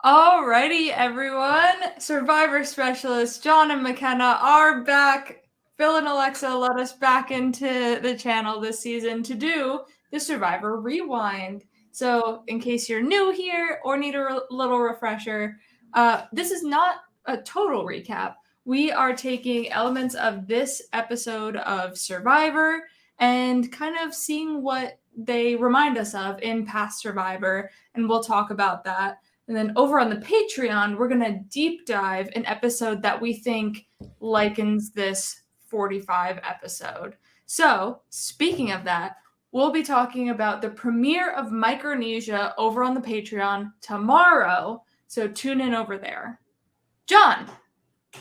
Alrighty, everyone. Survivor specialists John and McKenna are back. Phil and Alexa let us back into the channel this season to do the Survivor Rewind. So, in case you're new here or need a little refresher, this is not a total recap. We are taking elements of this episode of Survivor and kind of seeing what they remind us of in past Survivor, and we'll talk about that. And then over on the Patreon, we're going to deep dive an episode that we think likens this 45 episode. So, speaking of that, we'll be talking about the premiere of Micronesia over on the Patreon tomorrow. So, tune in over there. John,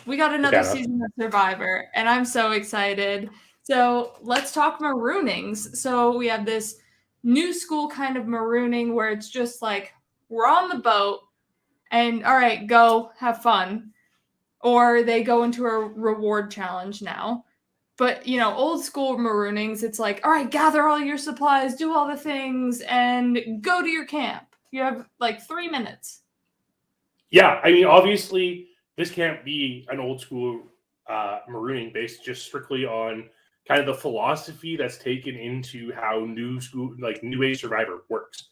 we got another season of Survivor, and I'm so excited. So, let's talk maroonings. So, we have this new school kind of marooning where it's just like, we're on the boat and all right, go have fun. Or they go into a reward challenge now. But, old school maroonings, it's like, all right, gather all your supplies, do all the things, and go to your camp. You have like 3 minutes. Yeah, I mean, obviously, this can't be an old school marooning based just strictly on kind of the philosophy that's taken into how new age Survivor works.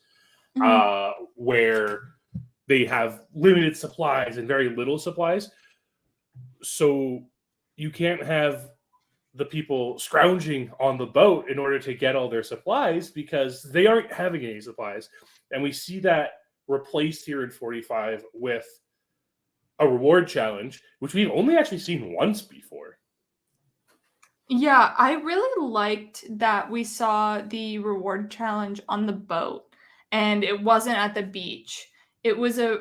Where they have limited supplies and very little supplies. So you can't have the people scrounging on the boat in order to get all their supplies because they aren't having any supplies. And we see that replaced here in 45 with a reward challenge, which we've only actually seen once before. Yeah, I really liked that we saw the reward challenge on the boat. And it wasn't at the beach. It was a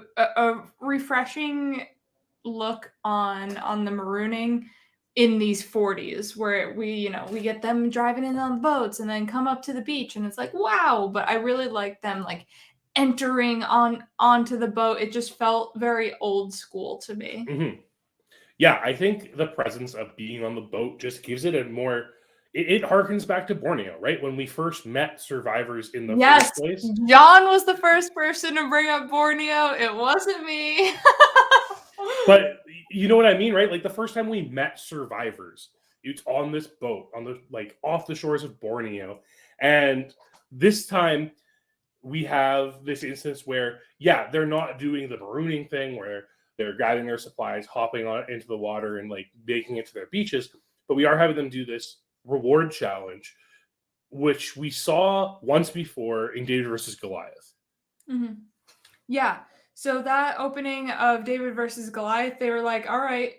refreshing look on the marooning in these 40s where we get them driving in on boats and then come up to the beach and it's like, wow. But I really like them like entering onto the boat. It just felt very old school to me. Mm-hmm. Yeah, I think the presence of being on the boat just gives it a more... It harkens back to Borneo, right? When we first met survivors in the first place. John was the first person to bring up Borneo. It wasn't me. But you know what I mean, right? Like the first time we met survivors, it's on this boat, on the off the shores of Borneo. And this time we have this instance where, yeah, they're not doing the marooning thing where they're gathering their supplies, hopping on into the water and making it to their beaches. But we are having them do this reward challenge, which we saw once before in David versus Goliath. Mm-hmm. Yeah. So that opening of David versus Goliath, they were like, all right,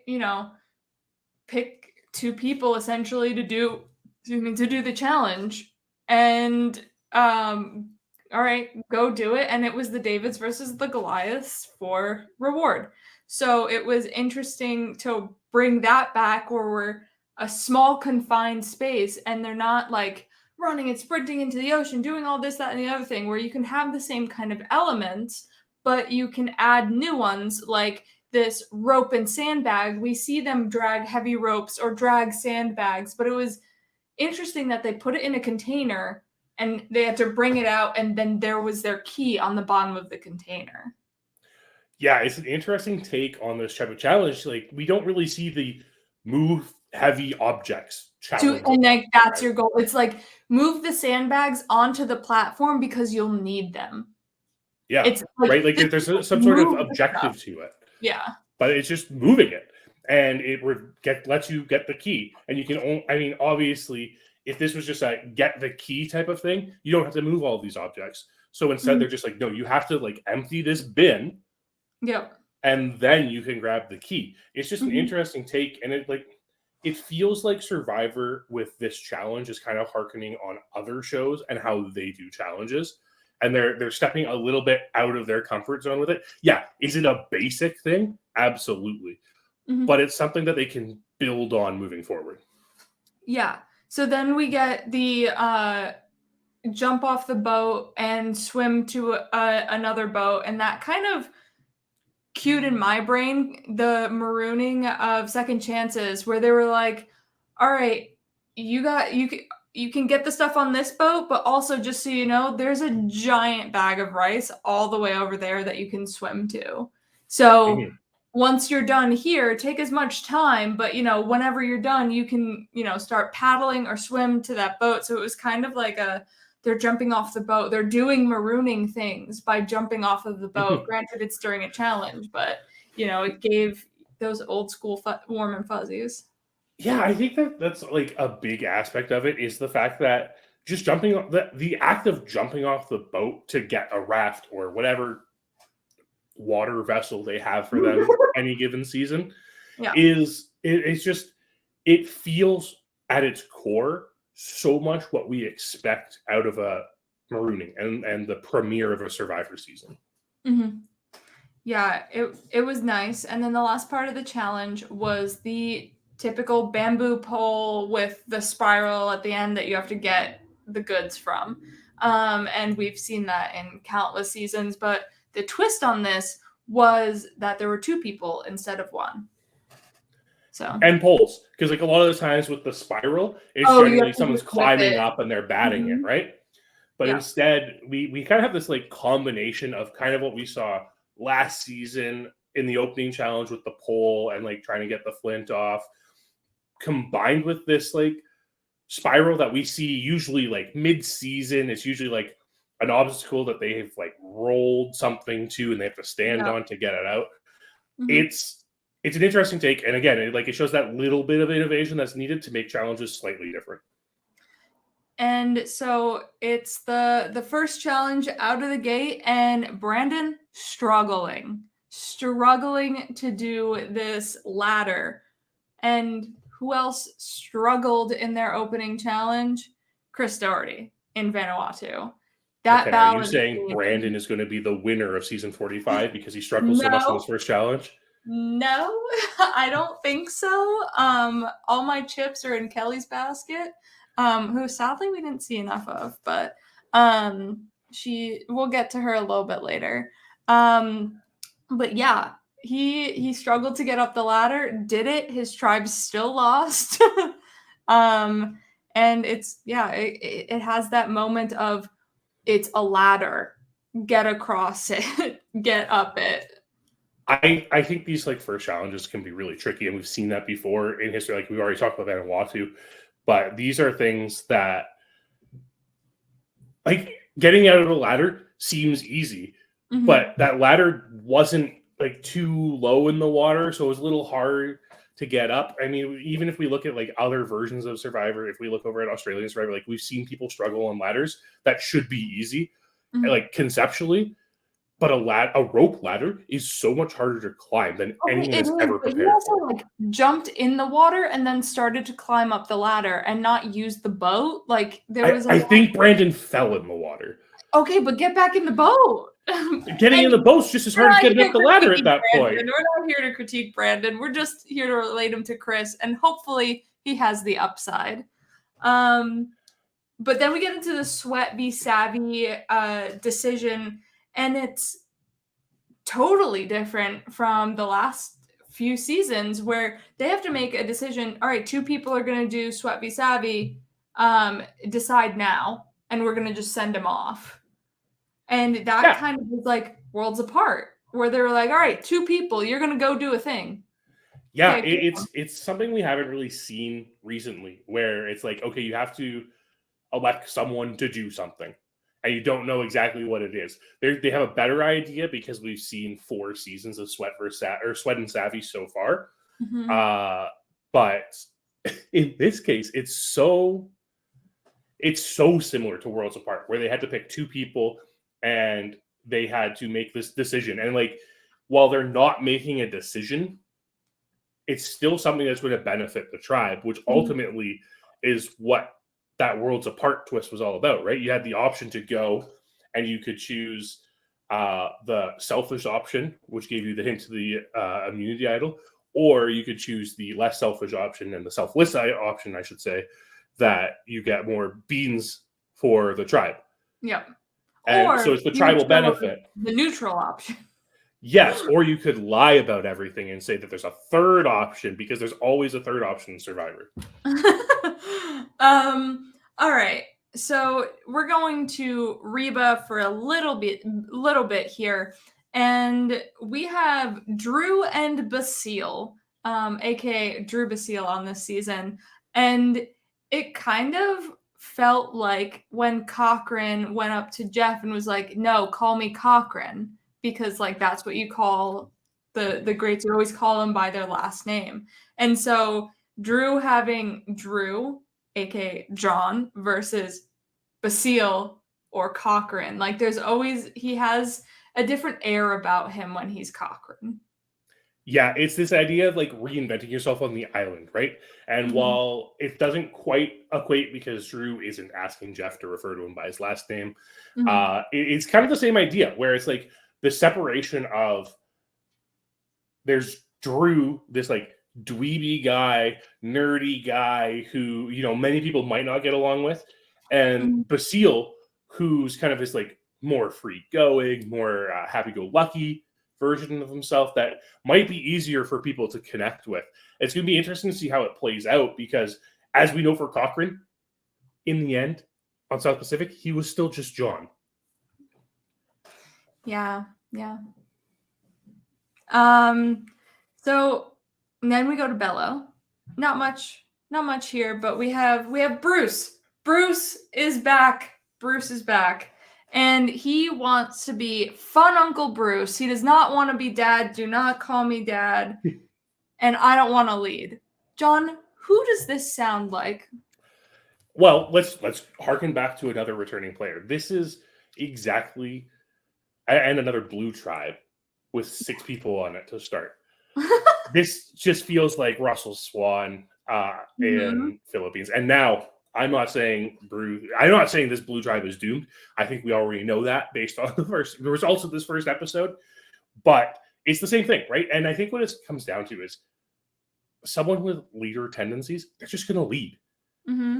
pick 2 people essentially to do the challenge. And all right, go do it. And it was the Davids versus the Goliaths for reward. So it was interesting to bring that back where we're a small confined space and they're not running and sprinting into the ocean, doing all this, that, and the other thing, where you can have the same kind of elements, but you can add new ones like this rope and sandbag. We see them drag heavy ropes or drag sandbags, but it was interesting that they put it in a container and they had to bring it out and then there was their key on the bottom of the container. Yeah, it's an interesting take on this type of challenge. We don't really see the move heavy objects challenge. And that's your goal. It's move the sandbags onto the platform because you'll need them. Yeah, it's right. There's some sort of objective to it. Yeah, but it's just moving it, and it lets you get the key. And you can obviously, if this was just a get the key type of thing, you don't have to move all these objects. So instead, they're just no, you have to empty this bin. Yep. And then you can grab the key. It's just an interesting take, and it feels like Survivor with this challenge is kind of harkening on other shows and how they do challenges. And they're stepping a little bit out of their comfort zone with it. Yeah, is it a basic thing? Absolutely. But it's something that they can build on moving forward. Yeah. So then we get the jump off the boat and swim to another boat. And that kind of cued in my brain the marooning of Second Chances, where they were like, all right, you can get the stuff on this boat, but also just so you know, there's a giant bag of rice all the way over there that you can swim to. So once you're done here, take as much time, but whenever you're done, you can, start paddling or swim to that boat. So it was kind of like they're jumping off the boat. They're doing marooning things by jumping off of the boat. Granted, it's during a challenge, but it gave those old school warm and fuzzies. Yeah, I think that's like a big aspect of it is the fact that just the act of jumping off the boat to get a raft or whatever water vessel they have for them any given season it's just, it feels at its core so much what we expect out of a marooning and the premiere of a Survivor season. Yeah, it was nice. And then the last part of the challenge was the typical bamboo pole with the spiral at the end that you have to get the goods from. And we've seen that in countless seasons, but the twist on this was that there were two people instead of one. And poles, because like a lot of the times with the spiral, it's generally someone's climbing up and they're batting it, right? But instead, we kind of have this like combination of kind of what we saw last season in the opening challenge with the pole and like trying to get the flint off, combined with this like spiral that we see usually like mid-season. It's usually like an obstacle that they have like rolled something to and they have to stand on to get it out. It's an interesting take, and again, it shows that little bit of innovation that's needed to make challenges slightly different. And so it's the first challenge out of the gate, and Brandon struggling to do this ladder. And who else struggled in their opening challenge? Chris Doherty in Vanuatu. That balance. Are you saying Brandon is going to be the winner of season 45 because he struggled so much in his first challenge? No, I don't think so. All my chips are in Kelly's basket, who sadly we didn't see enough of, but we'll get to her a little bit later. But yeah, he struggled to get up the ladder, did it. His tribe still lost. And it has that moment of it's a ladder, get across it, get up it. I think these like first challenges can be really tricky, and we've seen that before in history. Like we've already talked about Vanuatu, but these are things that like getting out of the ladder seems easy, but that ladder wasn't like too low in the water, so it was a little hard to get up. I mean, even if we look at like other versions of Survivor, if we look over at Australian Survivor, like we've seen people struggle on ladders that should be easy, like conceptually. But a rope ladder is so much harder to climb than anyone has ever prepared. He also like jumped in the water and then started to climb up the ladder and not use the boat. Like there was. I think Brandon fell in the water. Okay, but get back in the boat. Getting in the boat's just as hard as getting up the ladder at that point. We're not here to critique Brandon. We're just here to relate him to Chris, and hopefully he has the upside. But then we get into the sweat be savvy decision. And it's totally different from the last few seasons where they have to make a decision. All right, two people are going to do Sweat Be Savvy. Decide now, and we're going to just send them off. And that kind of was like worlds apart, where they were like, all right, two people, you're going to go do a thing. Yeah, okay, it's something we haven't really seen recently, where it's like, okay, you have to elect someone to do something. And you don't know exactly what it is. They have a better idea because we've seen 4 seasons of Sweat and Savvy so far. But in this case, it's so similar to Worlds Apart, where they had to pick 2 people and they had to make this decision. And like, while they're not making a decision, it's still something that's going to benefit the tribe, which ultimately is what that Worlds Apart twist was all about, right? You had the option to go and you could choose the selfish option, which gave you the hint to the immunity idol, or you could choose the less selfish option and the selfless option, I should say, that you get more beans for the tribe. Yep. And so it's the tribal benefit. The neutral option. Yes, or you could lie about everything and say that there's a third option, because there's always a third option in Survivor. All right. So we're going to Reba for a little bit here. And we have Drew and Basile, aka Drew Basile, on this season. And it kind of felt like when Cochran went up to Jeff and was like, no, call me Cochran, because like that's what you call the greats. You always call them by their last name. And so Drew having Drew, aka John, versus Basile or Cochran. Like there's always, he has a different air about him when he's Cochran. Yeah, it's this idea of like reinventing yourself on the island, right? And while it doesn't quite equate because Drew isn't asking Jeff to refer to him by his last name, it's kind of the same idea where it's like the separation of there's Drew, this like dweeby guy, nerdy guy who, you know, many people might not get along with, and Basile, who's kind of this like more free going, more happy go lucky version of himself that might be easier for people to connect with. It's going to be interesting to see how it plays out because, as we know for Cochran, in the end, on South Pacific, he was still just John. Yeah. So then we go to Bello. Not much here, but we have Bruce. Bruce is back. And he wants to be fun Uncle Bruce. He does not want to be dad. Do not call me dad. And I don't want to lead. John, who does this sound like? Well, let's harken back to another returning player. This is exactly, and another blue tribe with 6 people on it to start. This just feels like Russell Swan in Philippines. And now, I'm not saying this blue tribe is doomed. I think we already know that based on the results of this first episode. But it's the same thing, right? And I think what it comes down to is someone with leader tendencies, they're just going to lead.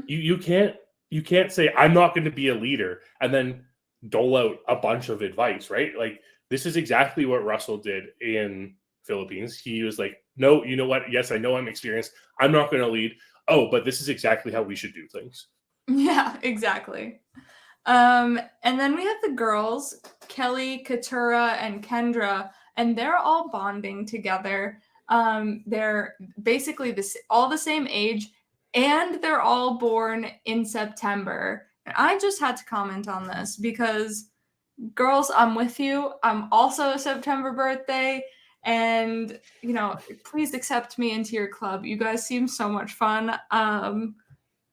You can't say, I'm not going to be a leader, and then dole out a bunch of advice, right? Like, this is exactly what Russell did in Philippines. He was like, no, you know what? Yes, I know I'm experienced. I'm not going to lead. Oh, but this is exactly how we should do things. Yeah, exactly. And then we have the girls, Kelly, Katura, and Kendra, and they're all bonding together. They're basically all the same age, and they're all born in September. And I just had to comment on this because, girls, I'm with you. I'm also a September birthday. And, you know, please accept me into your club. You guys seem so much fun. All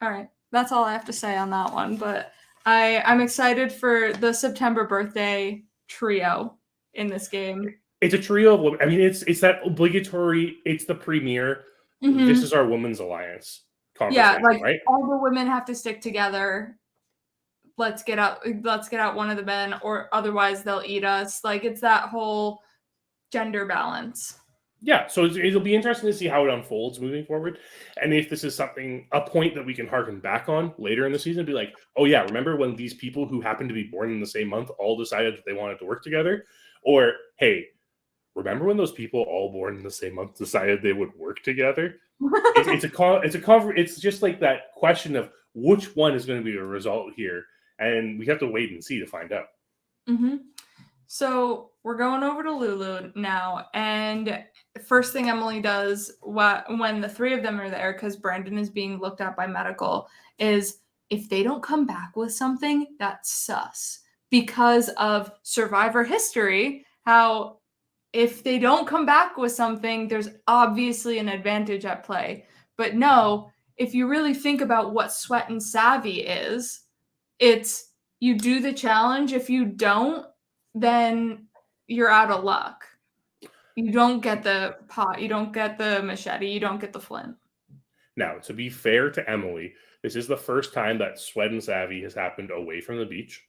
right. That's all I have to say on that one. But I'm excited for the September birthday trio in this game. It's a trio of women. I mean, it's that obligatory, it's the premiere. This is our women's alliance conversation, like, right? All the women have to stick together. Let's get out one of the men, or otherwise they'll eat us. Like, it's that whole gender balance. Yeah, so it'll be interesting to see how it unfolds moving forward, and if this is a point that we can harken back on later in the season, be like, oh yeah, remember when these people who happened to be born in the same month all decided that they wanted to work together? Or, hey, remember when those people all born in the same month decided they would work together? It's just like that question of which one is going to be a result here, and we have to wait and see to find out. So we're going over to Lulu now, and first thing Emily does when the 3 of them are there, because Brandon is being looked at by medical, is if they don't come back with something, that's sus. Because of Survivor history, how if they don't come back with something, there's obviously an advantage at play. But no, if you really think about what Sweat and Savvy is, it's you do the challenge. If you don't, then you're out of luck. You don't get the pot, you don't get the machete, you don't get the flint. Now, to be fair to Emily, this is the first time that Sweat and Savvy has happened away from the beach.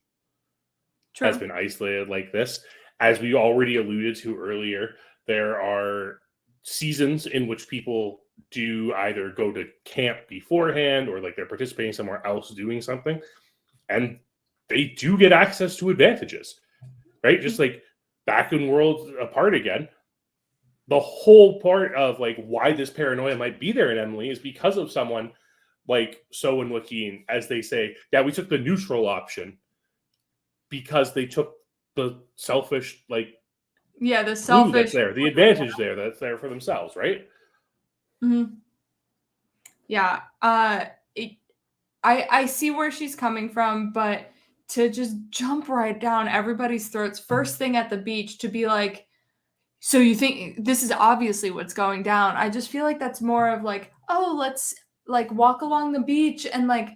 True. Has been isolated like this. As we already alluded to earlier, there are seasons in which people do either go to camp beforehand or like they're participating somewhere else doing something, and they do get access to advantages. Right? Just like back in Worlds Apart again, the whole part of like why this paranoia might be there in Emily is because of someone like So and Joaquin, as they say, yeah, we took the neutral option because they took the selfish, like Yeah, the Ooh, that's selfish. there. The advantage there. That's there for themselves, right? Mhm. Yeah. I see where she's coming from, but to just jump right down everybody's throats first thing at the beach to be like, so you think this is obviously what's going down. I just feel like that's more of like, oh, let's like walk along the beach and like,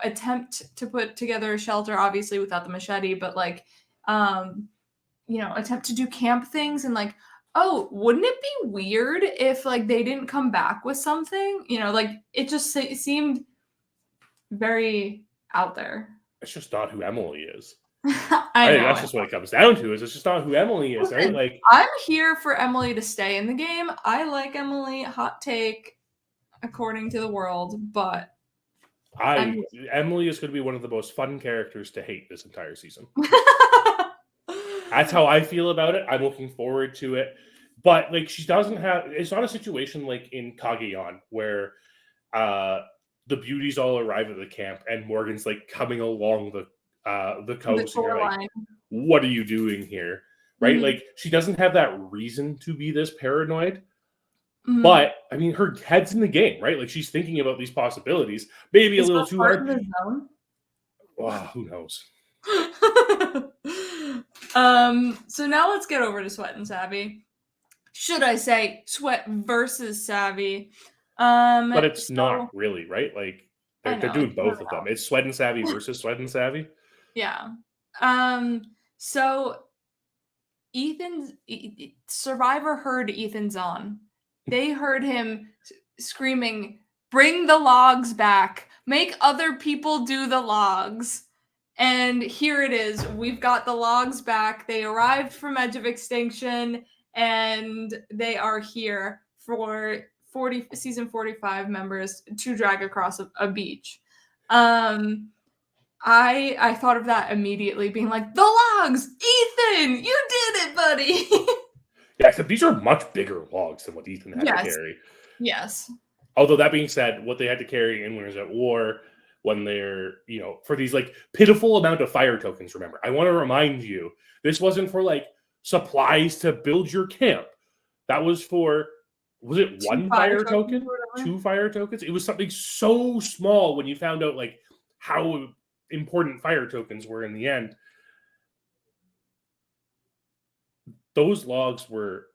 attempt to put together a shelter, obviously without the machete, but like, attempt to do camp things and like, oh, wouldn't it be weird if like they didn't come back with something? Like it just seemed very out there. It's just not who Emily is. I know That's it. just what it comes down to. Is it's just not who Emily is, right? Listen, Like I'm here for Emily to stay in the game. I like Emily. Hot take, according to the world, but Emily is going to be one of the most fun characters to hate this entire season. That's how I feel about it. I'm looking forward to it. But like she doesn't have it's not a situation like in Kageon where the beauties all arrive at the camp and Morgan's like coming along the the coast and you're like, shoreline. what are you doing here? Right? Mhm, Like she doesn't have that reason to be this paranoid. mhm. But I mean her head's in the game, right? Like she's thinking about these possibilities. Maybe a Is little that too part of hard. the zone? Who knows? So now let's get over to Sweat and Savvy. Should I say Sweat versus Savvy? But it's So not really, right? Like I they're know doing it's really both of them. It's Sweat and Savvy not. versus Sweat and Savvy. Yeah. So Survivor heard Ethan's on. They heard him screaming, "Bring the logs back. Make other people do the logs." And here it is. We've got the logs back. They arrived from Edge of Extinction and they are here for season 45 members to drag across a beach. I thought of that immediately, being like, the logs! Ethan! You did it, buddy! Yeah, except these are much bigger logs than what Ethan had to Yes. carry. Yes. Although that being said, what they had to carry in Winners at War when they're, for these like pitiful amount of fire tokens, remember, I want to remind you, this wasn't for like supplies to build your camp. That was for, was it one fire token? 2 fire tokens? It was something so small when you found out like how important fire tokens were in the end. Those logs were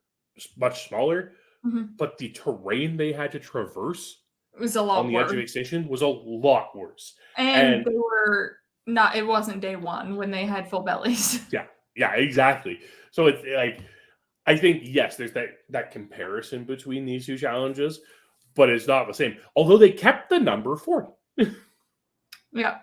much smaller, but the terrain they had to traverse It was a lot on the worse. Edge of Extinction was a lot worse. And they were not, it wasn't day one when they had full bellies. Yeah, exactly. So it's like, I think, yes, there's that comparison between these two challenges, but it's not the same. Although they kept the number 40. Yeah.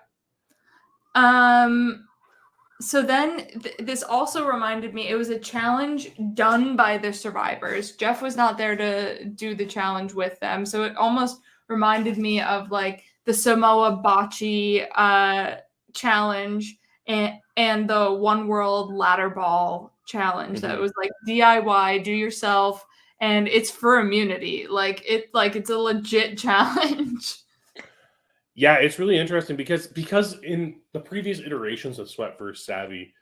So then this also reminded me, it was a challenge done by the survivors. Jeff was not there to do the challenge with them. So it almost reminded me of like the Samoa Bocce challenge and the One World ladder ball challenge that was like DIY, do yourself, and it's for immunity. It's a legit challenge. Yeah, it's really interesting because in the previous iterations of Sweat vs. Savvy,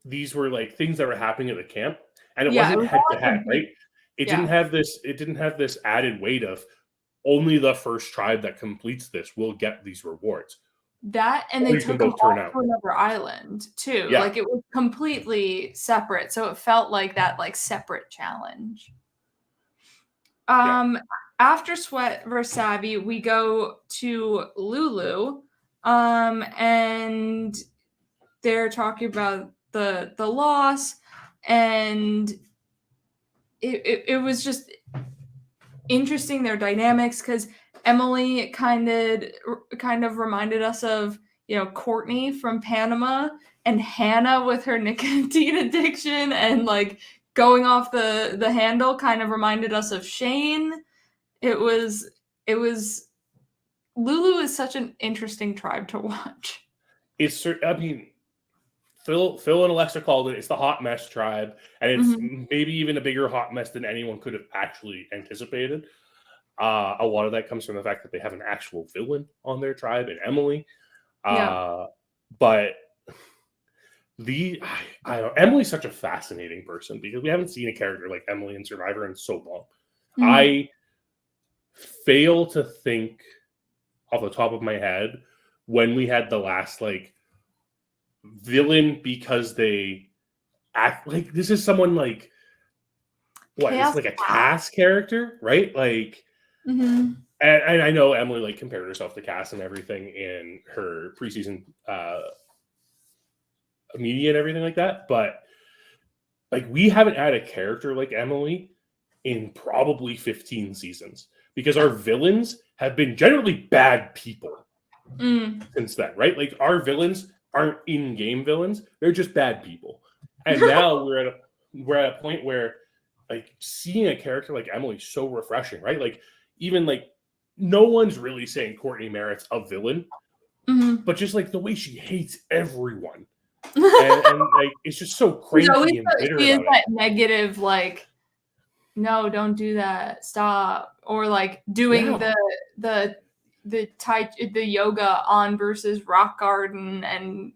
these were like things that were happening at the camp, and it wasn't head to head, right? It didn't have this added weight of only the first tribe that completes this will get these rewards. That and Or they you can took them both turn off out. to another island too. Yeah. Like it was completely separate, so it felt like that like separate challenge. After Sweat vs. Savvy, we go to Lulu, and they're talking about the loss, and it was just interesting, their dynamics, because Emily kind of reminded us of Courtney from Panama, and Hannah with her nicotine addiction and like going off the handle kind of reminded us of Shane. It was Lulu is such an interesting tribe to watch. I mean, Phil and Alexa called it. It's the hot mess tribe, and it's maybe even a bigger hot mess than anyone could have actually anticipated. A lot of that comes from the fact that they have an actual villain on their tribe, and Emily. But Emily's such a fascinating person because we haven't seen a character like Emily in Survivor in so long. Mhm. I fail to think off the top of my head when we had the last like villain because they act like this is someone like what Chaos it's like a Cass character, right? Like, Mhm. and I know Emily like compared herself to Cass and everything in her preseason media and everything like that, but like we haven't had a character like Emily in probably 15 seasons because our villains have been generally bad people since then, right? Like our villains aren't in-game villains; they're just bad people. And now we're at a point where like seeing a character like Emily is so refreshing, right? Like even like no one's really saying Courtney Merritt's a villain, but just like the way she hates everyone. And like it's just so cranky and bitter she is about that negative, like, no, don't do that, stop, or like doing the yoga on versus rock garden, and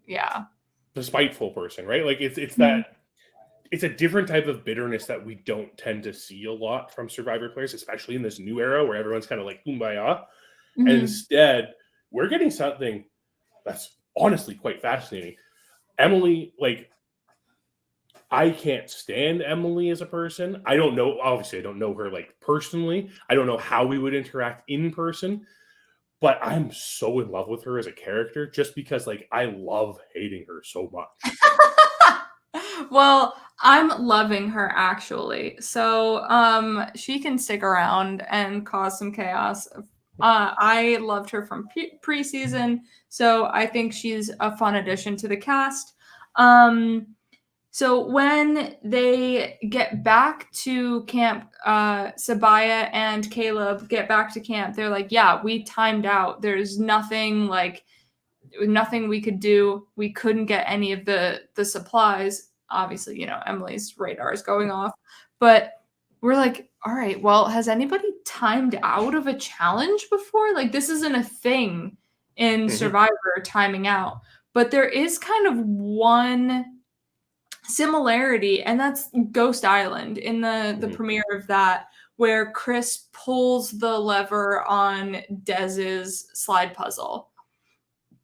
the spiteful person, right? Like it's Mhm. that it's a different type of bitterness that we don't tend to see a lot from Survivor players, especially in this new era where everyone's kind of like kumbaya. And Mhm. instead, we're getting something that's honestly quite fascinating. Emily, like, I can't stand Emily as a person. I don't know, obviously, I don't know her like personally. I don't know how we would interact in person, but I'm so in love with her as a character just because, like, I love hating her so much. Well, I'm loving her actually. So, she can stick around and cause some chaos. I loved her from preseason, so I think she's a fun addition to the cast. So when they get back to camp, Sabaya and Caleb get back to camp, they're like, yeah, we timed out. There's nothing we could do. We couldn't get any of the supplies. Obviously, Emily's radar is going off, but we're like, all right, well, has anybody timed out of a challenge before? Like, this isn't a thing in Survivor, timing out. But there is kind of one similarity, and that's Ghost Island in the premiere of that, where Chris pulls the lever on Dez's slide puzzle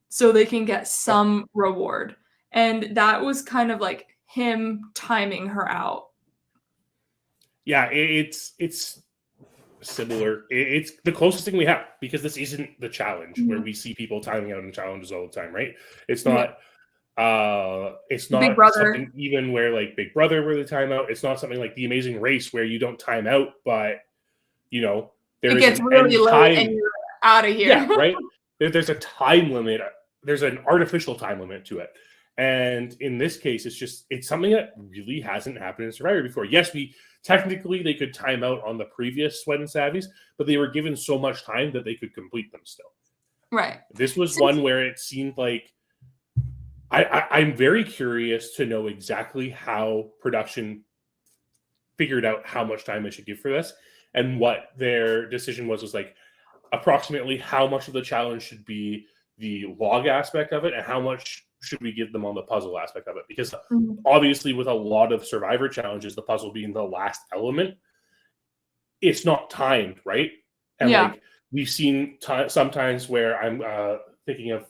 so they can get some reward. And that was kind of like him timing her out. Yeah, it's similar. It's the closest thing we have because this isn't the challenge where we see people timing out in challenges all the time, right? It's not it's Big not Brother. something even where like Big Brother where they time out. It's not something like The Amazing Race where you don't time out, but there It is gets an really end late time. and you're out of here. Yeah, right. There's a time limit. There's an artificial time limit to it. And in this case, it's something that really hasn't happened in Survivor before. Yes, they could time out on the previous Sweat and Savvies, but they were given so much time that they could complete them still. Right. This was one where it seemed like I'm very curious to know exactly how production figured out how much time they should give for this and what their decision was like approximately how much of the challenge should be the log aspect of it and how much should we give them on the puzzle aspect of it, because obviously with a lot of Survivor challenges, the puzzle being the last element, it's not timed, right? And like we've seen sometimes where I'm thinking of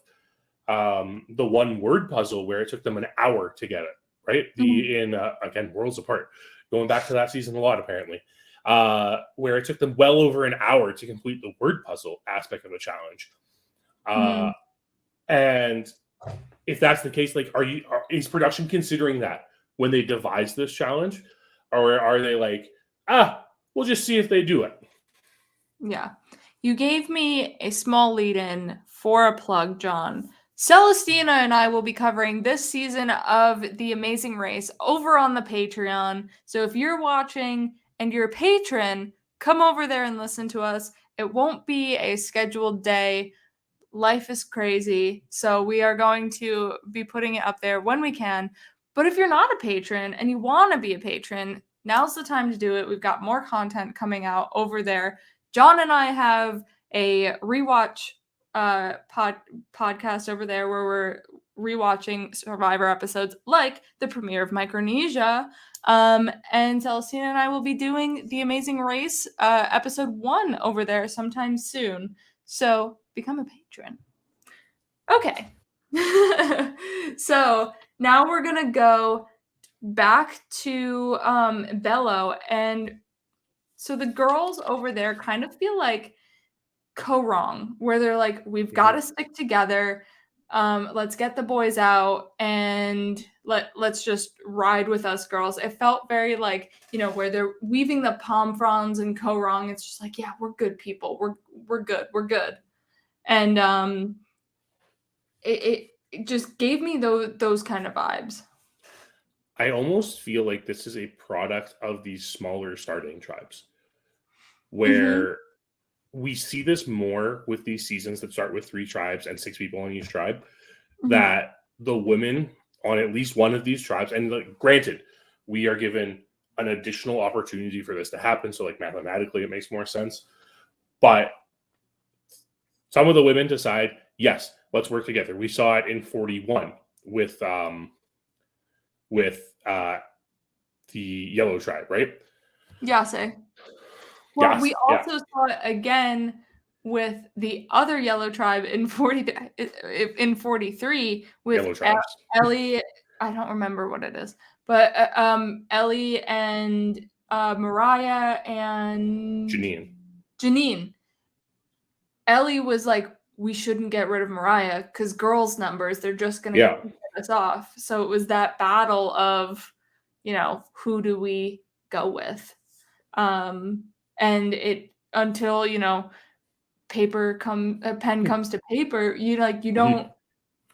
the one word puzzle where it took them an hour to get it, right? Again, Worlds Apart, going back to that season a lot apparently, where it took them well over an hour to complete the word puzzle aspect of the challenge. And if that's the case, like, is production considering that when they devise this challenge, or are they like, we'll just see if they do it? Yeah. You gave me a small lead-in for a plug, John. Celestina and I will be covering this season of The Amazing Race over on the Patreon. So if you're watching and you're a patron, come over there and listen to us. It won't be a scheduled day. Life is crazy. So we are going to be putting it up there when we can. But if you're not a patron and you want to be a patron, now's the time to do it. We've got more content coming out over there. John and I have a rewatch podcast over there where we're rewatching Survivor episodes like the premiere of Micronesia. And Celestina and I will be doing The Amazing Race episode 1 over there sometime soon. So become a patron. Okay. So now we're going to go back to Bello. And so the girls over there kind of feel like co-wrong, where they're like, we've got to stick together. Let's get the boys out and let's just ride with us girls. It felt very like, where they're weaving the palm fronds and co-wrong. It's just like, yeah, we're good people. We're good. And it just gave me those kind of vibes. I almost feel like this is a product of these smaller starting tribes, where we see this more with these seasons that start with 3 tribes and 6 people on each tribe, that the women on at least one of these tribes, and granted, we are given an additional opportunity for this to happen, so like mathematically it makes more sense, but some of the women decide, yes, let's work together. We saw it in 41 with the Yellow tribe, right? Yase. Well, we also saw it again with the other Yellow tribe in 43 with Ellie. I don't remember what it is, but Ellie and Mariah and Janine. Ellie was like, we shouldn't get rid of Mariah because girls' numbers, they're just going to get us off. So it was that battle of, who do we go with? And it until, pen comes to paper, you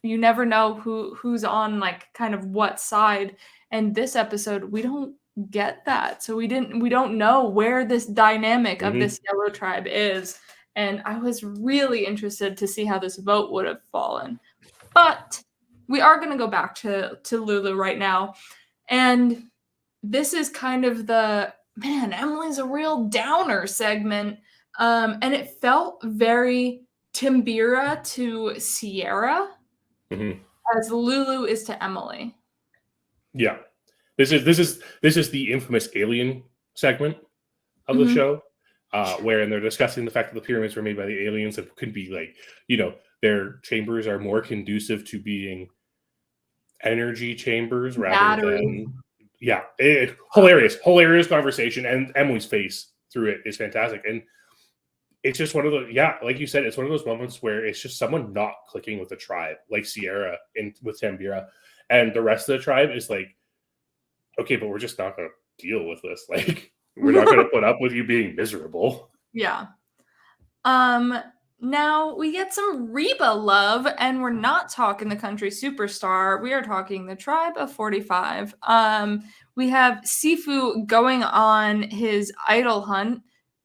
never know who's on like kind of what side. And this episode, we don't get that. So we don't know where this dynamic of this Yellow tribe is. And I was really interested to see how this vote would have fallen. But we are going to go back to Lulu right now. And this is kind of the, man, Emily's a real downer segment. And it felt very Timbira to Sierra as Lulu is to Emily. Yeah. This is the infamous alien segment of the show. Wherein they're discussing the fact that the pyramids were made by the aliens and could be like, their chambers are more conducive to being energy chambers rather than, hilarious conversation. And Emily's face through it is fantastic. And it's just one of the, like you said, it's one of those moments where it's just someone not clicking with the tribe, like Sierra with Tambira. And the rest of the tribe is like, okay, but we're just not going to deal with this. Like, we're not going to put up with you being miserable. Yeah. Now we get some Reba love, and we're not talking the country superstar. We are talking the tribe of 45. We have Sifu going on his idol hunt,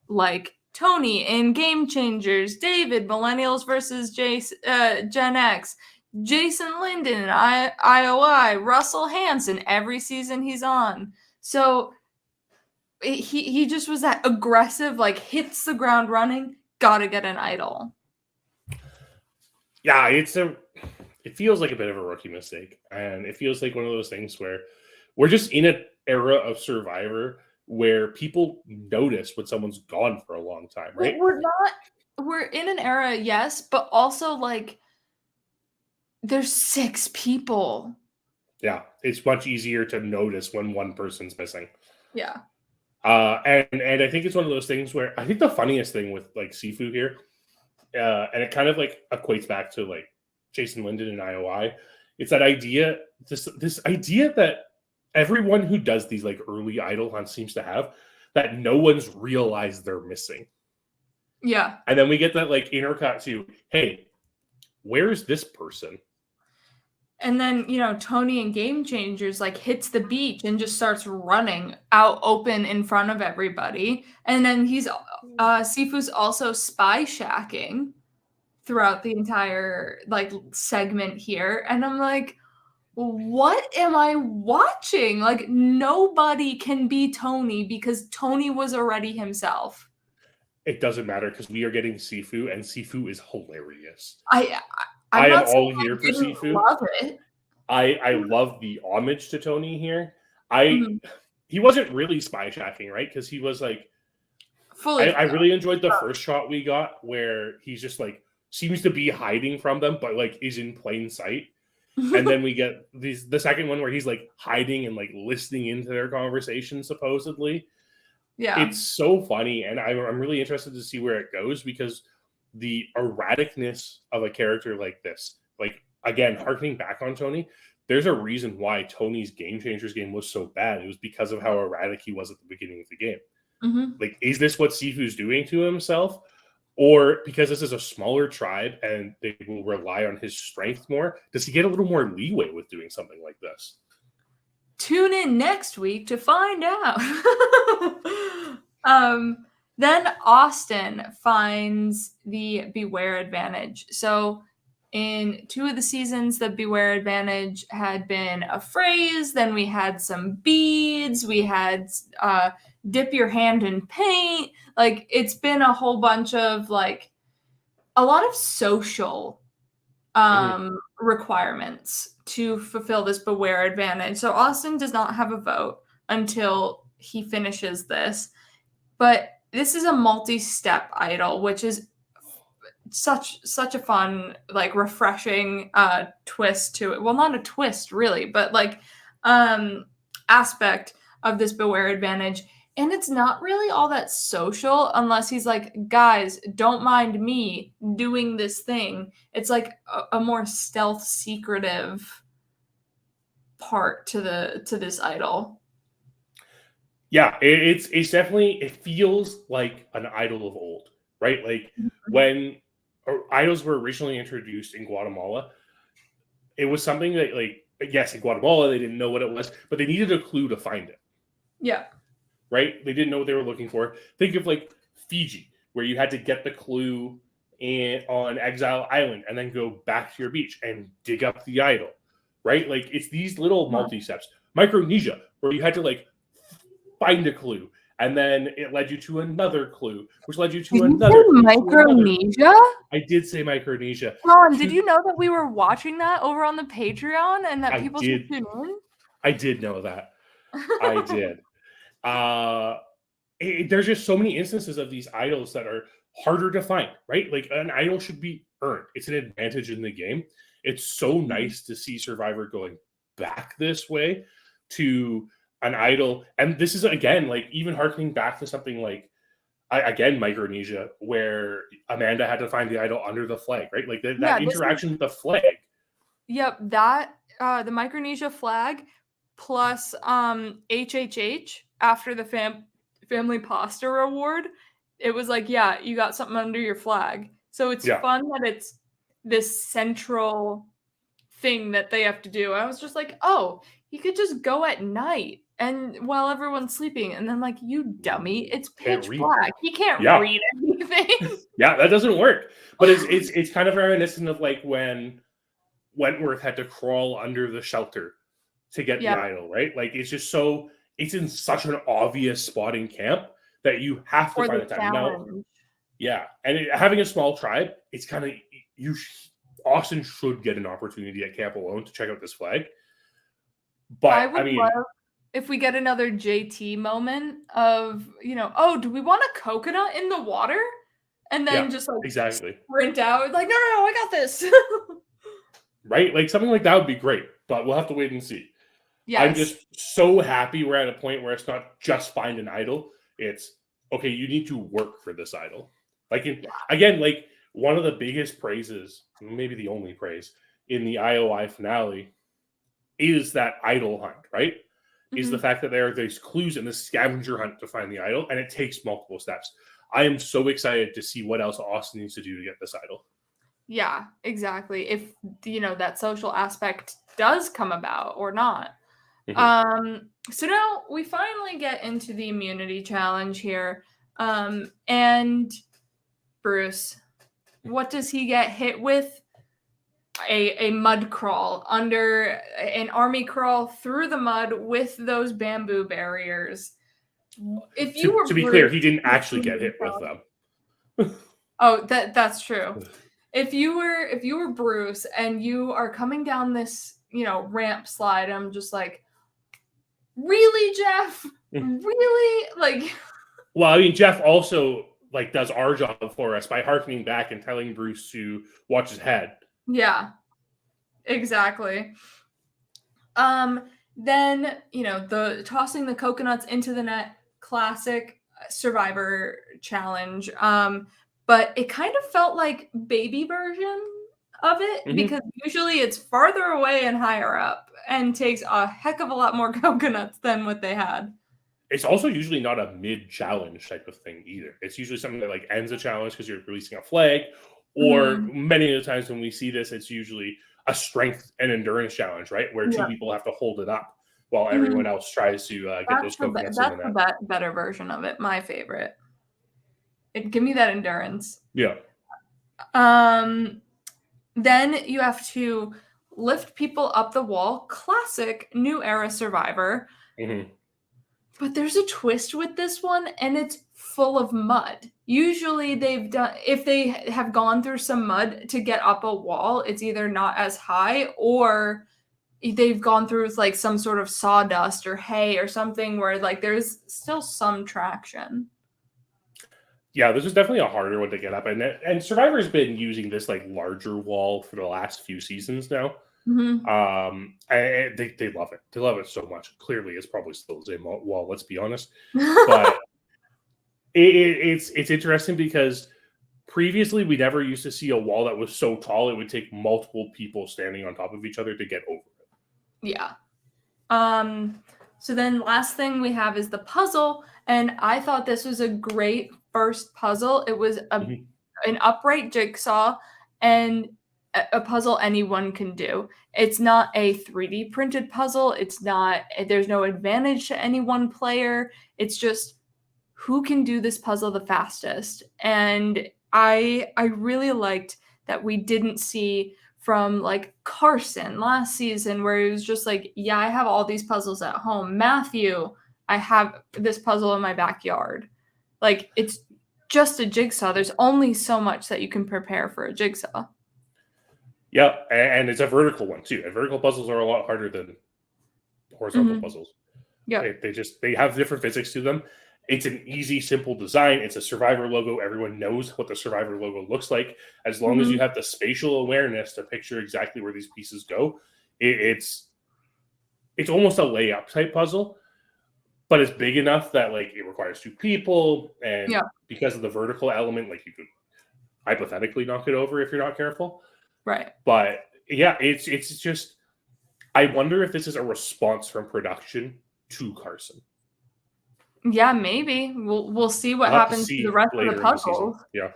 like Tony in Game Changers, David, Millennials versus Gen X, Jason Linden in IOI, Russell Hanson, every season he's on. So he just was that aggressive, like hits the ground running, gotta get an idol. Yeah, it feels like a bit of a rookie mistake. And it feels like one of those things where we're just in an era of Survivor where people notice when someone's gone for a long time, right? We're in an era, yes, but also like there's 6 people. Yeah. It's much easier to notice when one person's missing. Yeah. And I think it's one of those things where I think the funniest thing with like Sifu here, and it kind of like equates back to like Jason Linden and IOI, it's that idea, this idea that everyone who does these like early idol hunts seems to have, that no one's realized they're missing. Yeah. And then we get that like intercut to, hey, where's this person? And then, Tony in Game Changers like hits the beach and just starts running out open in front of everybody. And then Sifu's also spy shacking throughout the entire like segment here. And I'm like, what am I watching? Like, nobody can be Tony because Tony was already himself. It doesn't matter because we are getting Sifu, and Sifu is hilarious. I am not saying all here I for didn't Sifu. love it. I love the homage to Tony here. He wasn't really spy shacking, right? Because he was like, Fully. I really enjoyed the first shot we got where he's just like seems to be hiding from them, but like is in plain sight. And then we get the second one where he's like hiding and like listening into their conversation, supposedly. Yeah. It's so funny, and I'm really interested to see where it goes because the erraticness of a character like this, like again, harkening back on Tony, there's a reason why Tony's Game Changers game was so bad. It was because of how erratic he was at the beginning of the game. Like, is this what Sifu's doing to himself? Or because this is a smaller tribe and they will rely on his strength more, does he get a little more leeway with doing something like this? Tune in next week to find out. Then Austin finds the Beware advantage. So in 2 of the seasons, the Beware advantage had been a phrase. Then we had some beads. We had dip your hand in paint. Like, it's been a whole bunch of like a lot of social requirements to fulfill this Beware advantage. So Austin does not have a vote until he finishes this. But this is a multi-step idol, which is such a fun, like, refreshing twist to it. Well, not a twist really, but like aspect of this Beware advantage. And it's not really all that social unless he's like, guys, don't mind me doing this thing. It's like a more stealth, secretive part to this idol. Yeah, it's definitely, it feels like an idol of old, right? Like when idols were originally introduced in Guatemala, it was something that, like, yes, in Guatemala they didn't know what it was, but they needed a clue to find it. Yeah. Right? They didn't know what they were looking for. Think of like Fiji, where you had to get the clue on Exile Island and then go back to your beach and dig up the idol, right? Like, it's these little multi-steps. Micronesia, where you had to like find a clue, and then it led you to another clue, which led you to another clue. Micronesia? I did say Micronesia. John, did you know that we were watching that over on the Patreon and that people should tune in? I did know that. I did. There's just so many instances of these idols that are harder to find, right? Like, an idol should be earned. It's an advantage in the game. It's so nice to see Survivor going back this way to an idol. And this is, again, like, even harkening back to something like, again, Micronesia, where Amanda had to find the idol under the flag, right? Like, that interaction with the flag. Yep, that, the Micronesia flag plus HHH after the Family Pasta Award, it was like, yeah, you got something under your flag. So it's fun that it's this central thing that they have to do. I was just like, oh, you could just go at night and while everyone's sleeping, and then, like, you dummy, it's pitch black. You can't read anything. Yeah, that doesn't work. But it's kind of reminiscent of like when Wentworth had to crawl under the shelter to get the idol, right? Like, it's just so, it's in such an obvious spot in camp that you have to find the time. Now, and having a small tribe, it's kind of, Austin should get an opportunity at camp alone to check out this flag. But I mean, love if we get another JT moment of, oh, do we want a coconut in the water? And then just like sprint out, like, no, I got this. Right? Like, something like that would be great, but we'll have to wait and see. Yes. I'm just so happy we're at a point where it's not just find an idol. It's, okay, you need to work for this idol. Like, again, like, one of the biggest praises, maybe the only praise, in the IOI finale is that idol hunt, right? Is the fact that there are these clues in this scavenger hunt to find the idol, and it takes multiple steps. I am so excited to see what else Austin needs to do to get this idol. Yeah, exactly. If, that social aspect does come about or not. So now we finally get into the immunity challenge here. And Bruce, what does he get hit with? A mud crawl, under an army crawl through the mud with those bamboo barriers. If you to be clear, he didn't actually get hit with them. Oh, that's true. if you were Bruce and you are coming down this, ramp slide, I'm just like, really, Jeff? Really? Like, well, I mean, Jeff also like does our job for us by harkening back and telling Bruce to watch his head. yeah, exactly. Then, the tossing the coconuts into the net, classic Survivor challenge. But it kind of felt like baby version of it because usually it's farther away and higher up and takes a heck of a lot more coconuts than what they had. It's also usually not a mid-challenge type of thing either. It's usually something that like ends a challenge because you're releasing a flag, or many of the times when we see this, it's usually a strength and endurance challenge, right? Where two people have to hold it up while everyone else tries to get those coconuts in the net. That's the better version of it. My favorite. Give me that endurance. Yeah. Then you have to lift people up the wall. Classic new era Survivor. But there's a twist with this one, and it's full of mud. Usually if they have gone through some mud to get up a wall, it's either not as high or they've gone through with like some sort of sawdust or hay or something where like there's still some traction. Yeah, this is definitely a harder one to get up. And Survivor's been using this like larger wall for the last few seasons now. And they love it. They love it so much. Clearly, it's probably still the same wall. Let's be honest. But it's interesting because previously we never used to see a wall that was so tall it would take multiple people standing on top of each other to get over it. Yeah. So then last thing we have is the puzzle, and I thought this was a great first puzzle. It was an upright jigsaw and a puzzle anyone can do. It's not a 3D printed puzzle. There's no advantage to any one player. It's just who can do this puzzle the fastest. And I really liked that we didn't see from like Carson last season where it was just like, yeah, I have all these puzzles at home. Matthew, I have this puzzle in my backyard. Like, it's just a jigsaw. There's only so much that you can prepare for a jigsaw. Yeah, and it's a vertical one too. And vertical puzzles are a lot harder than horizontal puzzles. Yeah, they have different physics to them. It's an easy, simple design. It's a Survivor logo. Everyone knows what the Survivor logo looks like. As long as you have the spatial awareness to picture exactly where these pieces go, it's almost a layup type puzzle, but it's big enough that like it requires two people, and because of the vertical element, like you could hypothetically knock it over if you're not careful. Right. But yeah, it's just, I wonder if this is a response from production to Carson. Yeah, maybe. We'll see what happens to the rest of the puzzles. Yeah.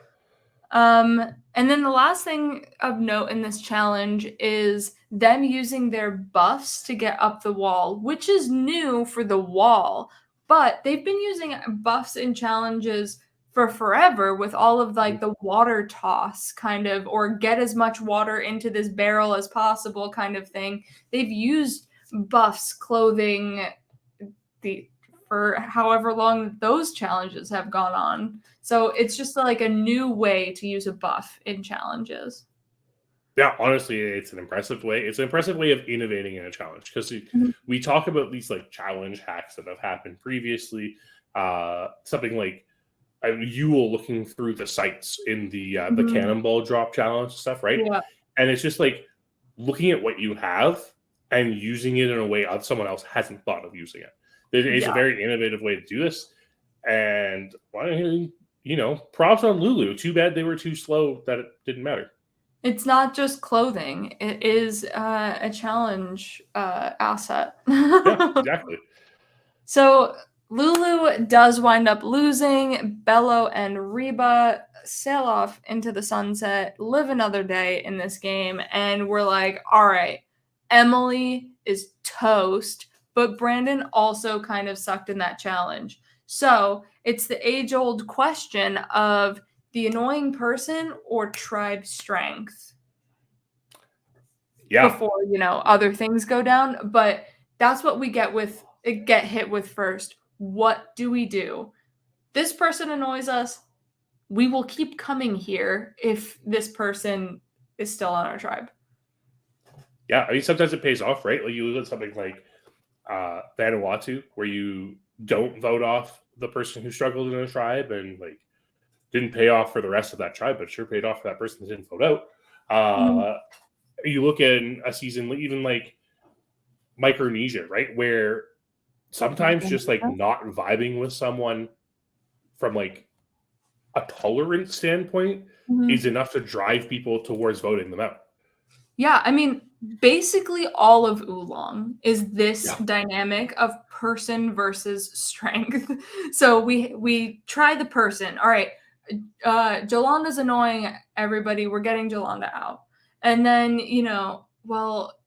And then the last thing of note in this challenge is them using their buffs to get up the wall, which is new for the wall. But they've been using buffs in challenges for forever with all of like the water toss kind of, or get as much water into this barrel as possible kind of thing. They've used buffs, clothing, for however long those challenges have gone on. So it's just like a new way to use a buff in challenges. Yeah, honestly, it's an impressive way. It's an impressive way of innovating in a challenge because we talk about these like challenge hacks that have happened previously. Something like Yule looking through the sights in the cannonball drop challenge stuff, right? Yeah. And it's just like looking at what you have and using it in a way someone else hasn't thought of using it. It's a very innovative way to do this. And, props on Lulu. Too bad they were too slow that it didn't matter. It's not just clothing. It is a challenge asset. Yeah, exactly. So Lulu does wind up losing. Bello and Reba sail off into the sunset, live another day in this game. And we're like, all right, Emily is toast. But Brandon also kind of sucked in that challenge. So it's the age-old question of the annoying person or tribe strength. Yeah. Before, other things go down. But that's what we get hit with first. What do we do? This person annoys us. we will keep coming here if this person is still on our tribe. Yeah, I mean, sometimes it pays off, right? Like you look at something like Vanuatu, where you don't vote off the person who struggled in a tribe and like didn't pay off for the rest of that tribe, but sure paid off for that person that didn't vote out. You look at a season, even like Micronesia, right, where sometimes just like not vibing with someone from like a tolerance standpoint is enough to drive people towards voting them out. Yeah, I mean, basically all of Oolong is this dynamic of person versus strength. So we try the person. All right, Jolanda's annoying everybody. We're getting Jolanda out. And then, well,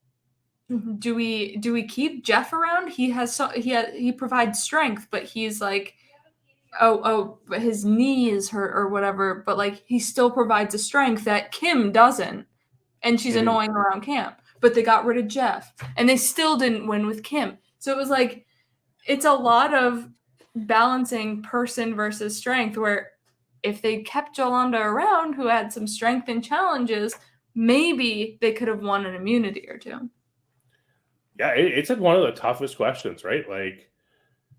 do we keep Jeff around? He provides strength, but he's like, but his knee is hurt or whatever, but like he still provides a strength that Kim doesn't. And she's annoying around camp. But they got rid of Jeff. And they still didn't win with Kim. So it was like, it's a lot of balancing person versus strength, where if they kept Jolanda around, who had some strength and challenges, maybe they could have won an immunity or two. Yeah, it's one of the toughest questions, right? Like,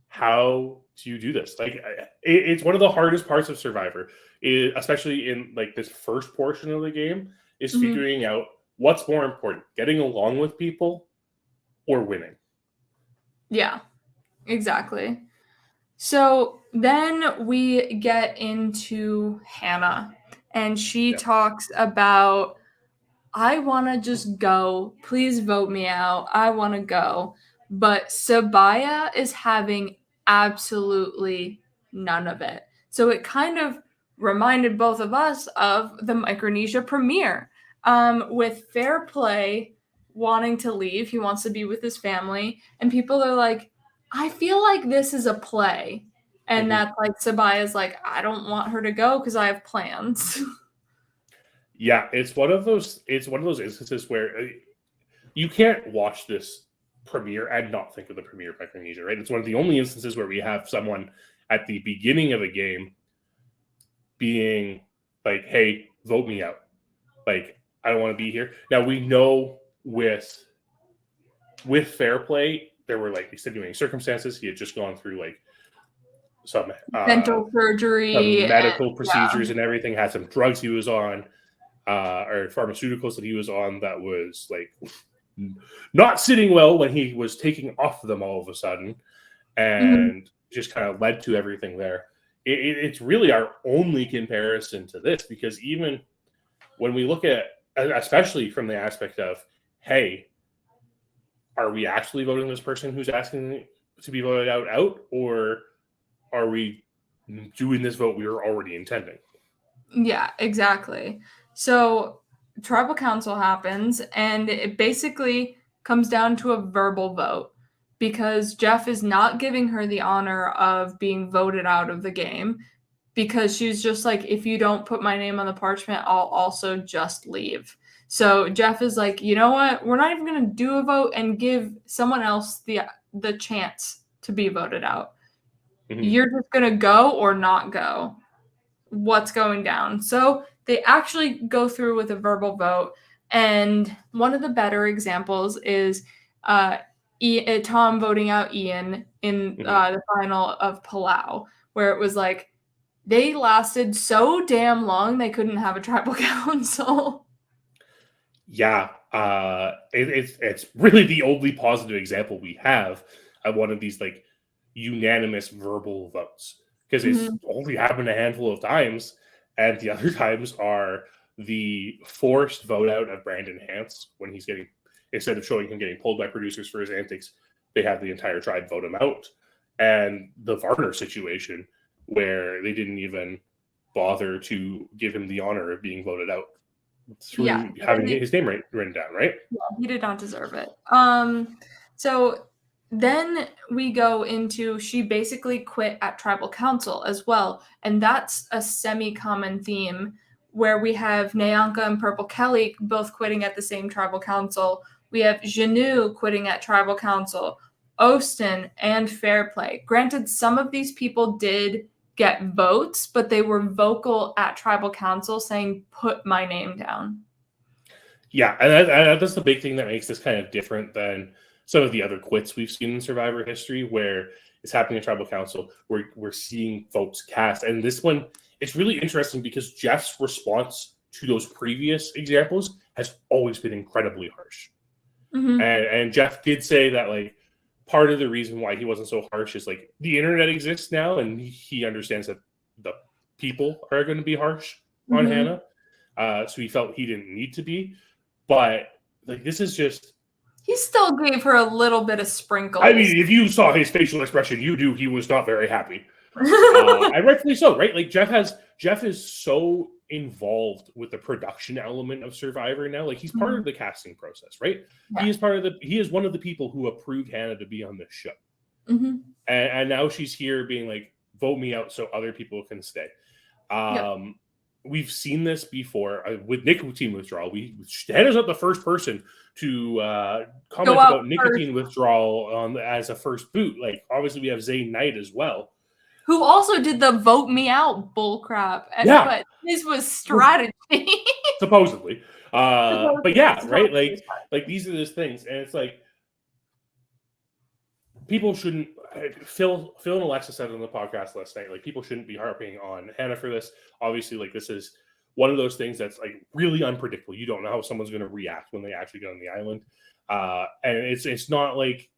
how do you do this? Like, it's one of the hardest parts of Survivor, especially in like this first portion of the game, is figuring out what's more important, getting along with people or winning. Yeah, exactly. So then we get into Hannah, and she talks about, I want to just go. Please vote me out. I want to go. But Sabaya is having absolutely none of it. So it kind of reminded both of us of the Micronesia premiere, with Fair Play wanting to leave. He wants to be with his family. And people are like, I feel like this is a play. And that's like, Sabaya's like, I don't want her to go because I have plans. Yeah, it's one of those instances where you can't watch this premiere and not think of the premiere of Micronesia, right? It's one of the only instances where we have someone at the beginning of a game being like, hey, vote me out. Like, I don't want to be here. Now, we know with Fair Play, there were like extenuating circumstances. He had just gone through like some dental surgery, some medical procedures and everything, had some drugs he was on, or pharmaceuticals that he was on that was like not sitting well when he was taking off them all of a sudden, and just kind of led to everything there. It's really our only comparison to this, because even when we look at, especially from the aspect of, hey, are we actually voting this person who's asking to be voted out, or are we doing this vote we were already intending? Yeah, exactly. So tribal council happens, and it basically comes down to a verbal vote, because Jeff is not giving her the honor of being voted out of the game, because she's just like, if you don't put my name on the parchment, I'll also just leave. So Jeff is like, you know what? We're not even going to do a vote and give someone else the chance to be voted out. You're just going to go or not go. What's going down? So they actually go through with a verbal vote. And one of the better examples is Tom voting out Ian in the final of Palau, where it was like, they lasted so damn long they couldn't have a tribal council. Yeah, it's really the only positive example we have of one of these like unanimous verbal votes, because it's only happened a handful of times, and the other times are the forced vote out of Brandon Hance when he's getting, instead of showing him getting pulled by producers for his antics, they have the entire tribe vote him out, and the Varner situation where they didn't even bother to give him the honor of being voted out through having his name written down, right? Yeah, he did not deserve it. So then we go into, she basically quit at tribal council as well, and that's a semi-common theme where we have Nyanka and Purple Kelly both quitting at the same tribal council. We have Janu quitting at tribal council, Ostin, and Fair Play. Granted, some of these people did get votes, but they were vocal at tribal council saying, put my name down. Yeah, and that's the big thing that makes this kind of different than some of the other quits we've seen in Survivor history, where it's happening at tribal council, where we're seeing votes cast. And this one, it's really interesting because Jeff's response to those previous examples has always been incredibly harsh. Mm-hmm. And Jeff did say that, like, part of the reason why he wasn't so harsh is, like, the internet exists now, and he understands that the people are going to be harsh on Hannah. So he felt he didn't need to be. But, like, this is just... He still gave her a little bit of sprinkles. I mean, if you saw his facial expression, you knew he was not very happy. And rightfully so, right? Like, Jeff is so involved with the production element of Survivor now. Like, he's part of the casting process, right? Yeah. He is one of the people who approved Hannah to be on this show. And now she's here being like, vote me out so other people can stay. We've seen this before with nicotine withdrawal. Hannah's not the first person to comment about nicotine withdrawal as a first boot. Like, obviously we have Zane Knight as well, who also did the vote me out bullcrap. Yeah. But his was strategy. Supposedly. But yeah, right? Like these are those things. And it's like, people shouldn't... Phil and Alexa said on the podcast last night, like, people shouldn't be harping on Hannah for this. Obviously, like, this is one of those things that's, like, really unpredictable. You don't know how someone's going to react when they actually get on the island. And it's not like...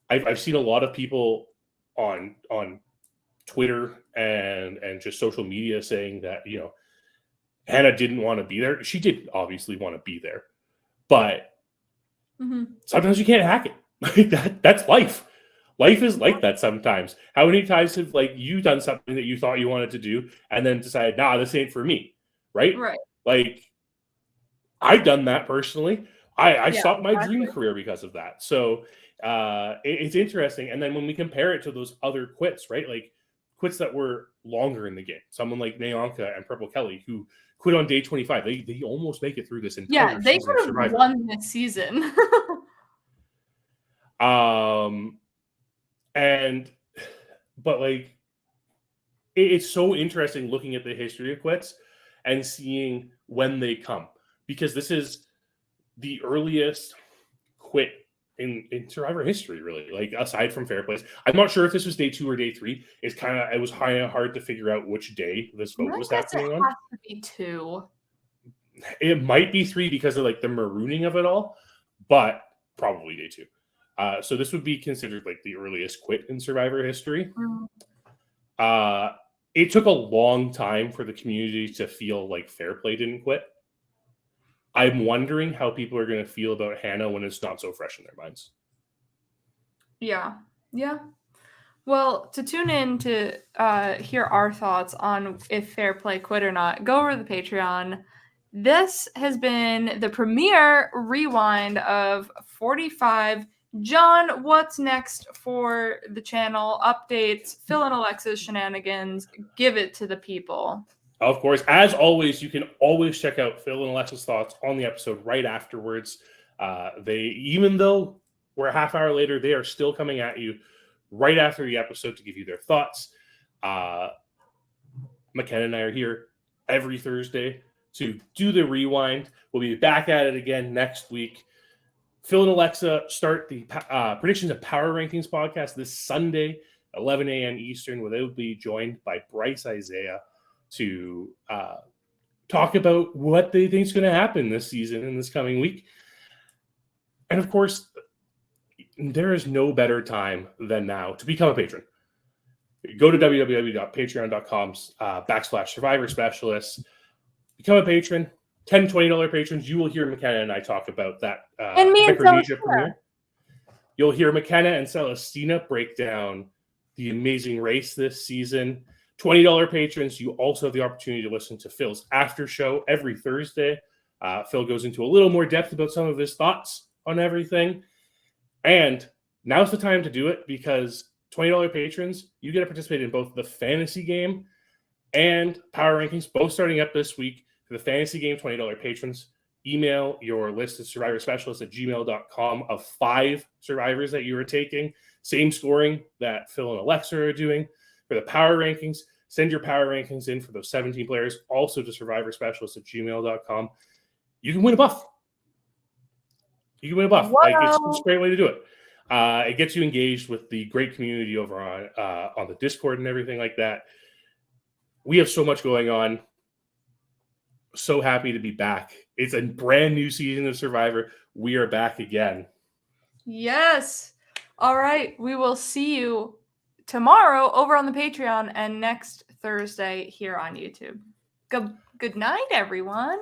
I've seen a lot of people on Twitter and just social media saying that, you know, Hannah didn't want to be there. She did obviously want to be there, but sometimes you can't hack it. Like, that's life. Life is like that sometimes. How many times have, like, you done something that you thought you wanted to do and then decided, nah, this ain't for me, right? Like, I've done that personally. I stopped my dream career because of that. So it's interesting. And then when we compare it to those other quits, right? Like, quits that were longer in the game. Someone like Nayanka and Purple Kelly, who quit on day 25. They almost make it through this entire season. They could have won this season. But like, it's so interesting looking at the history of quits and seeing when they come, because this is the earliest quit in Survivor history, really. Like, aside from Fair Plays, I'm not sure if this was day 2 or day 3. It was kind of hard to figure out which day this vote was happening on. It has to be 2. It might be 3 because of, like, the marooning of it all, but probably day 2. So this would be considered, like, the earliest quit in Survivor history. It took a long time for the community to feel like Fair Play didn't quit. I'm wondering how people are going to feel about Hannah when it's not so fresh in their minds. Yeah. Well, to tune in to hear our thoughts on if Fair Play quit or not, go over to the Patreon. This has been the premiere rewind of 45. John, what's next for the channel? Updates, Phil and Alexa's shenanigans. Give it to the people. Of course, as always, you can always check out Phil and Alexa's thoughts on the episode right afterwards. Even though we're a half hour later, they are still coming at you right after the episode to give you their thoughts. McKenna and I are here every Thursday to do the rewind. We'll be back at it again next week. Phil and Alexa start the Predictions of Power Rankings podcast this Sunday, 11 a.m. Eastern, where they'll be joined by Bryce Isaiah to talk about what they think is going to happen this season and this coming week. And of course, there is no better time than now to become a patron. Go to www.patreon.com/Survivor Specialists. Become a patron. $10, $20 patrons. You will hear McKenna and I talk about that Micronesia premiere. You'll hear McKenna and Celestina break down the Amazing Race this season. $20 patrons, you also have the opportunity to listen to Phil's after show every Thursday. Phil goes into a little more depth about some of his thoughts on everything. And now's the time to do it, because $20 patrons, you get to participate in both the fantasy game and power rankings, both starting up this week. For the fantasy game, $20 patrons, email your list of Survivor Specialists at gmail.com of 5 survivors that you are taking. Same scoring that Phil and Alexa are doing. For the power rankings, Send your power rankings in for those 17 players, also to survivorspecialist@gmail.com. You can win a buff. You can win a buff. Like, it's a great way to do it. It gets you engaged with the great community over on the Discord and everything like that. We have so much going on. So happy to be back. It's a brand new season of Survivor. We are back again. Yes. All right. We will see you tomorrow over on the Patreon and next Thursday here on YouTube. Good night, everyone.